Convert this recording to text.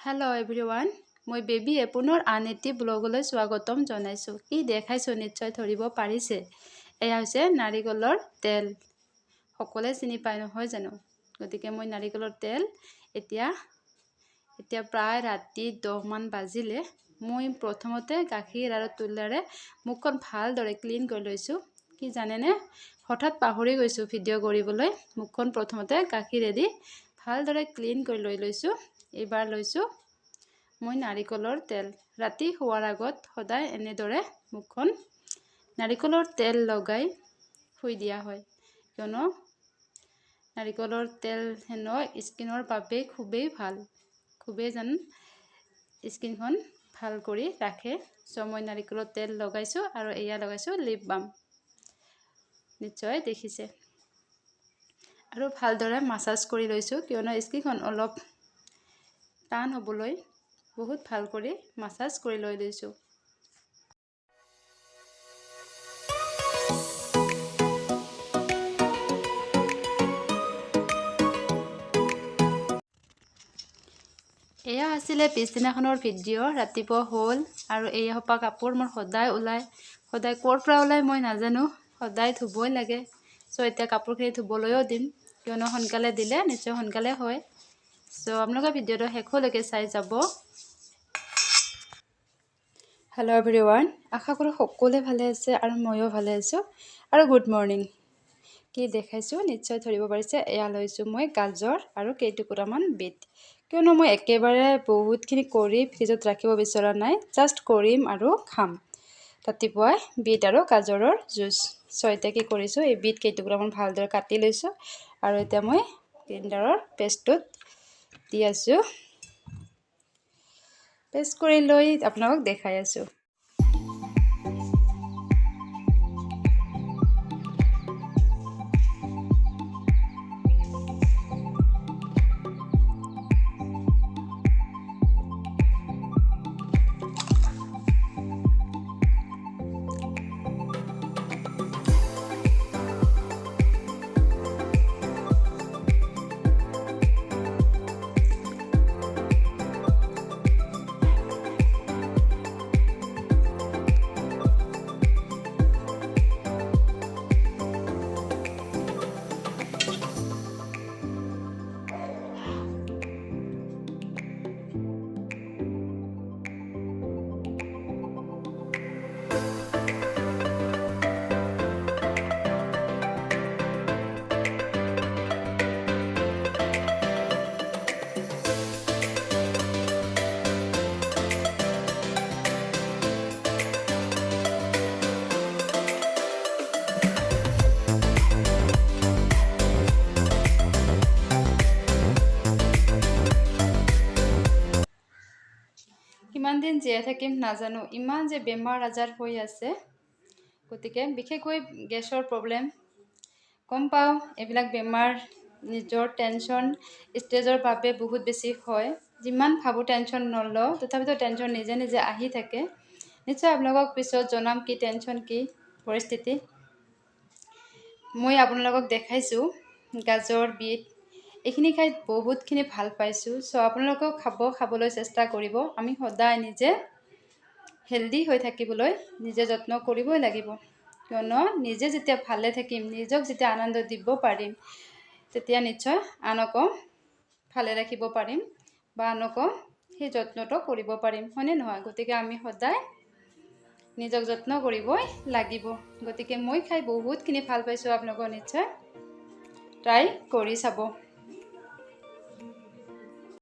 Hello everyone, মই baby এপুনৰ আন এটি ব্লগলৈ স্বাগতম জনাইছো। কি দেখাইছো নিশ্চয় ধৰিব পাৰিছে। এয়া হৈছে নাৰিকলৰ তেল। সকলোৱে চিনি পায় নহয় জানো? গতিকে মই নাৰিকলৰ তেল এতিয়া প্ৰায় ৰাতি 10 মান বাজিলে মই প্ৰথমতে গাখীৰ আৰু তুলাৰে মুখখন ভালদৰে ক্লিন কৰি লৈছো। কি জানেনে? হঠাৎ পাহৰি গৈছো ভিডিঅ' কৰিবলৈ। মুখখন প্ৰথমতে গাখীৰেদি ভালদৰে ক্লিন কৰি লৈছো। এইবাৰ লৈছো মই নাৰিকলৰ তেল। ৰাতি শোৱাৰ আগত সদায় এনেদৰে মুখখন নাৰিকলৰ তেল লগাই শুই দিয়া হয়, কিয়নো নাৰিকলৰ তেল হেনো স্কিনৰ বাবে খুবেই ভাল, খুবেই স্কিনখন ভাল কৰি ৰাখে। মই নাৰিকলৰ তেল লগাইছো আৰু এয়া লগাইছো লিপ বাম। নিশ্চয় দেখিছে। আৰু ভালদৰে মাসাজ কৰি লৈছো, কিয়নো স্কিনখন অলপ টান হ'বলৈ বহুত ভাল কৰি মাসাজ কৰি লৈছো। এয়া আছিলে পিছদিনাখনৰ ভিডিঅ'। ৰাতিপুৱা হ'ল আৰু এয়া হপা কাপোৰ মোৰ সদায় ক'ৰ পৰা ওলাই মই নাজানো, সদায় ধুবই লাগে। এতিয়া কাপোৰখিনি ধুবলৈও দিম, কিয়নো সোনকালে দিলে নিশ্চয় সোনকালে হয়। আপোনালোকে ভিডিঅ'টো শেষলৈকে চাই যাব। হেল্ল' এভৰিৱান, আশা কৰোঁ সকলোৱে ভালে আছে আৰু ময়ো ভালে আছোঁ। আৰু গুড মৰ্ণিং। কি দেখাইছোঁ নিশ্চয় ধৰিব পাৰিছে। এয়া লৈছোঁ মই গাজৰ আৰু কেইটুকুৰামান বিট, কিয়নো মই একেবাৰে বহুতখিনি কৰি ফ্ৰিজত ৰাখিব বিচৰা নাই। জাষ্ট কৰিম আৰু খাম ৰাতিপুৱাই বিট আৰু গাজৰৰ জুচ। এতিয়া কি কৰিছোঁ, এই বিট কেইটুকুৰামান ভালদৰে কাটি লৈছোঁ আৰু এতিয়া মই গ্ৰাইণ্ডাৰৰ পেষ্টটোত দি আছোঁ। পেষ্ট কৰি লৈ আপোনালোকক দেখাই আছোঁ। কিমান দিন জীয়াই থাকিম নাজানো, ইমান যে বেমাৰ আজাৰ হৈ আছে। গতিকে বিশেষকৈ গেছৰ প্ৰব্লেম গম পাওঁ। এইবিলাক বেমাৰ নিজৰ টেনশ্যন ষ্টেজৰ বাবে বহুত বেছি হয়। যিমান ভাবোঁ টেনশ্যন নলওঁ, তথাপিতো টেনশ্যন নিজে নিজে আহি থাকে। নিশ্চয় আপোনালোকক পিছত জনাম কি টেনশ্যন, কি পৰিস্থিতি। মই আপোনালোকক দেখাইছোঁ গাজৰ বিট, এইখিনি খাই বহুতখিনি ভাল পাইছোঁ। আপোনালোকেও খাবলৈ চেষ্টা কৰিব। আমি সদায় নিজে হেল্ডি হৈ থাকিবলৈ নিজে যত্ন কৰিবই লাগিব, কিয়নো নিজে যেতিয়া ভালে থাকিম, নিজক যেতিয়া আনন্দ দিব পাৰিম, তেতিয়া নিশ্চয় আনকো ভালে ৰাখিব পাৰিম বা আনকো সেই যত্নটো কৰিব পাৰিম, হয়নে নহয়? গতিকে আমি সদায় নিজক যত্ন কৰিবই লাগিব। গতিকে মই খাই বহুতখিনি ভাল পাইছোঁ। আপোনালোকৰ নিশ্চয় ট্ৰাই কৰি চাব।